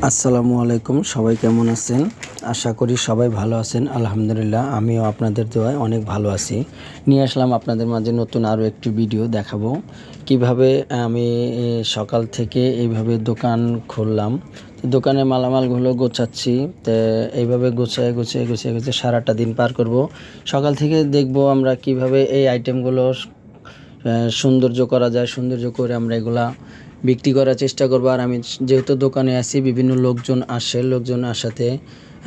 আসসালামু আলাইকুম। সবাই কেমন আছেন? আশা করি সবাই ভালো আছেন। আলহামদুলিল্লাহ আমিও আপনাদের দোয়ায় অনেক ভালো আছি। নিয়ে আসলাম আপনাদের মাঝে নতুন আরও একটি ভিডিও দেখাবো কিভাবে আমি সকাল থেকে এইভাবে দোকান খুললাম। তো দোকানের মালামালগুলো গোছাচ্ছি। তো এইভাবে গুছিয়ে সারাটা দিন পার করব। সকাল থেকে দেখব আমরা কিভাবে এই আইটেমগুলো সৌন্দর্য করা যায়। সৌন্দর্য করে আমরা এগুলা বিক্রি করার চেষ্টা করব। আর আমি যেহেতু দোকানে আছি, বিভিন্ন লোকজন আসাতে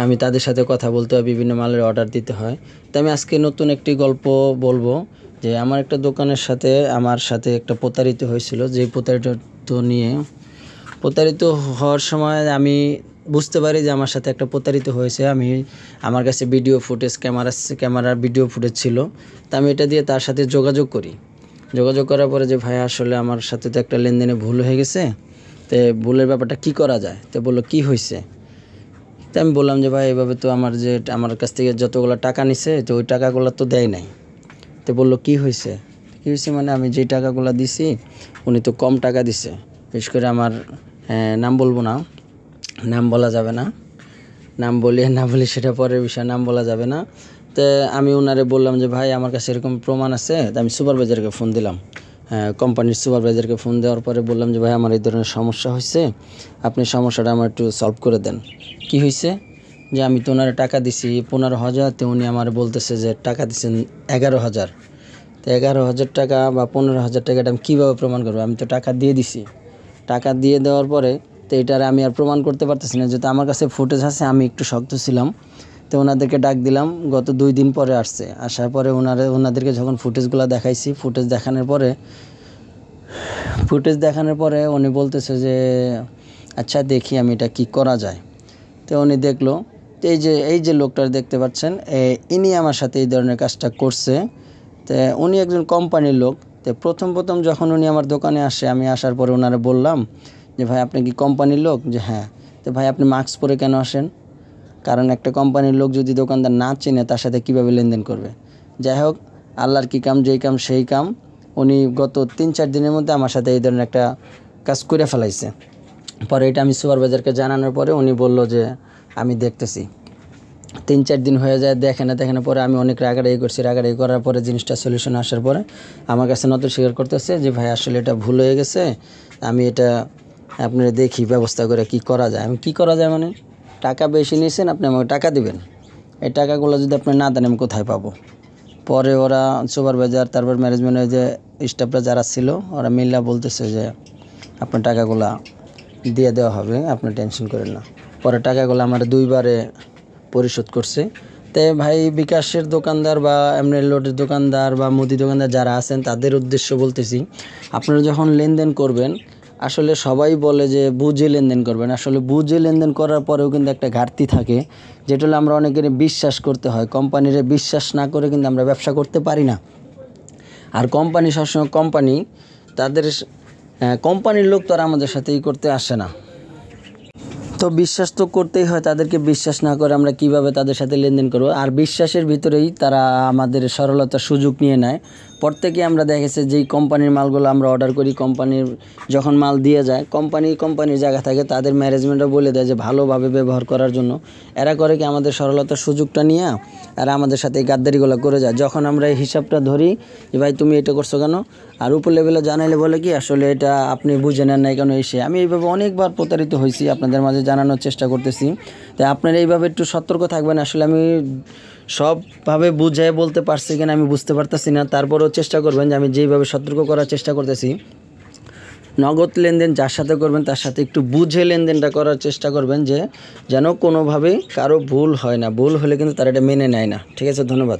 আমি তাদের সাথে কথা বলতে হয়, বিভিন্ন মালের অর্ডার দিতে হয়। তো আমি আজকে নতুন একটি গল্প বলবো যে আমার একটা দোকানের সাথে আমার সাথে একটা প্রতারিত হয়েছিল। যে প্রতারিত হওয়ার সময় আমি বুঝতে পারি যে আমার সাথে একটা প্রতারিত হয়েছে। আমার কাছে ভিডিও ফুটেজ ক্যামেরার ভিডিও ফুটেজ ছিল। তা আমি এটা দিয়ে তার সাথে যোগাযোগ করার পরে যে ভাই আসলে আমার সাথে তো একটা লেনদেনে ভুল হয়ে গেছে, তো ভুলের ব্যাপারটা কি করা যায়। তো বললো কি হয়েছে। তো আমি বললাম যে ভাই এভাবে তো আমার কাছ থেকে যতগুলো টাকা নিছে তো ওই টাকাগুলো তো দেয় নাই। তো বললো কি হয়েছে মানে আমি যেই টাকাগুলো দিছি উনি তো কম টাকা দিছে। বিশেষ করে আমার নাম বলবো না, নাম বলা যাবে না, নাম বলি সেটা পরের বিষয়, নাম বলা যাবে না। তো আমি ওনারে বললাম যে ভাই আমার কাছে এরকম প্রমাণ আছে। তো আমি সুপারভাইজারকে ফোন দিলাম, কোম্পানির সুপারভাইজারকে ফোন দেওয়ার পরে বললাম যে ভাই আমার এই ধরনের সমস্যা হয়েছে, আপনি সমস্যাটা আমার একটু সলভ করে দেন। কি হয়েছে যে আমি তো ওনারে টাকা দিছি 15,000, তো উনি আমার বলতেছে যে টাকা দিচ্ছেন 11,000। তো 11,000 টাকা বা 15,000 টাকাটা আমি কীভাবে প্রমাণ করবো? আমি তো টাকা দিয়ে দিছি। টাকা দিয়ে দেওয়ার পরে তো এটার আমি আর প্রমাণ করতে পারতেছি না। যেহেতু আমার কাছে ফুটেজ আছে, আমি একটু শক্ত ছিলাম। তো ওনাদেরকে ডাক দিলাম, গত 2 দিন পরে আসার পরে ওনাদেরকে যখন ফুটেজগুলো দেখাইছি, ফুটেজ দেখানোর পরে উনি বলতেছে যে আচ্ছা দেখি আমি এটা কি করা যায়। তো উনি দেখলো। তো এই যে লোকটা দেখতে পাচ্ছেন, ইনি আমার সাথে এই ধরনের কাজটা করছে। তো উনি একজন কোম্পানির লোক। তো প্রথম যখন উনি আমার দোকানে আসে, আমি আসার পরে ওনারা বললাম যে ভাই আপনি কি কোম্পানির লোক? যে হ্যাঁ। তো ভাই আপনি মাস্ক পরে কেন আসেন? কারণ একটা কোম্পানির লোক যদি দোকানদার না চেনে তার সাথে কীভাবে লেনদেন করবে। যাই হোক, আল্লাহর কি কাম, যেই কাম সেই কাম। উনি গত 3-4 দিনের মধ্যে আমার সাথে এই ধরনের একটা কাজ করে ফেলাইছে। পরে এটা আমি সুপারভাইজারকে জানানোর পরে উনি বলল যে আমি দেখতেছি। 3-4 দিন হয়ে যায়, দেখে না পরে আমি অনেক রাগারাগি করার পরে জিনিসটা সলিউশন আসার পরে আমার কাছে নতুন স্বীকার করতেছে যে ভাই আসলে এটা ভুল হয়ে গেছে, আমি এটা আপনারা দেখি ব্যবস্থা করে কি করা যায়। আমি কি করা যায় মানে, টাকা বেশি নিয়েছেন, আপনি আমাকে টাকা দিবেন। এই টাকাগুলো যদি আপনি না দেন আমি কোথায় পাবো? পরে ওরা সুপারভাইজার, তারপর ম্যানেজমেন্টের যে স্টাফরা যারা ছিল, ওরা মিল্লা বলতেছে যে আপনার টাকাগুলো দিয়ে দেওয়া হবে, আপনি টেনশন করেন না। পরে টাকাগুলো আমার 2 বারে পরিশোধ করছে। তো ভাই বিকাশের দোকানদার বা এমনি লোডের দোকানদার বা মুদি দোকানদার যারা আছেন তাদের উদ্দেশ্য বলতেছি, আপনারা যখন লেনদেন করবেন, আসলে সবাই বলে যে বুঝে লেনদেন করবেন। আসলে বুঝে লেনদেন করার পরেও কিন্তু একটা ঘাটতি থাকে, যেটা হলো আমরা অনেকের বিশ্বাস করতে হয়। কোম্পানির বিশ্বাস না করে কিন্তু আমরা ব্যবসা করতে পারি না। আর কোম্পানি সবসময় কোম্পানির লোক তো আর আমাদের সাথে করতে আসে না। তো বিশ্বাস তো করতেই হয়। তাদেরকে বিশ্বাস না করে আমরা কিভাবে তাদের সাথে লেনদেন করব? আর বিশ্বাসের ভিতরেই তারা আমাদের সরলতার সুযোগ নিয়ে নেয়। প্রত্যেকে আমরা দেখেছি যেই কোম্পানির মালগুলো আমরা অর্ডার করি, কোম্পানির যখন মাল দিয়ে যায়, কোম্পানির জায়গা থাকে, তাদের ম্যানেজমেন্টও বলে দেয় যে ভালোভাবে ব্যবহার করার জন্য। এরা করে কি আমাদের সরলতার সুযোগটা নিয়ে এরা আমাদের সাথে এই গাদ্দারিগুলো করে যায়। যখন আমরা এই হিসাবটা ধরি যে ভাই তুমি এটা করছো কেন, আর উপর লেভেলে জানাইলে বলে কি আসলে এটা আপনি বুঝে নেন নাই কেন এসে। আমি এইভাবে অনেকবার প্রতারিত হয়েছি, আপনাদের মাঝে জানানোর চেষ্টা করতেছি। তাই আপনারা এইভাবে একটু সতর্ক থাকবেন। আসলে আমি সবভাবে বুঝাই বলতে পারছি কিনা আমি বুঝতে পারতেছি না, তারপরেও চেষ্টা করবেন যে আমি যেইভাবে সতর্ক করার চেষ্টা করতেছি, নগদ লেনদেন যার সাথে করবেন তার সাথে একটু বুঝে লেনদেনটা করার চেষ্টা করবেন, যেন কোনোভাবেই কারো ভুল হয় না। ভুল হলে কিন্তু তারা এটা মেনে নেয় না। ঠিক আছে, ধন্যবাদ।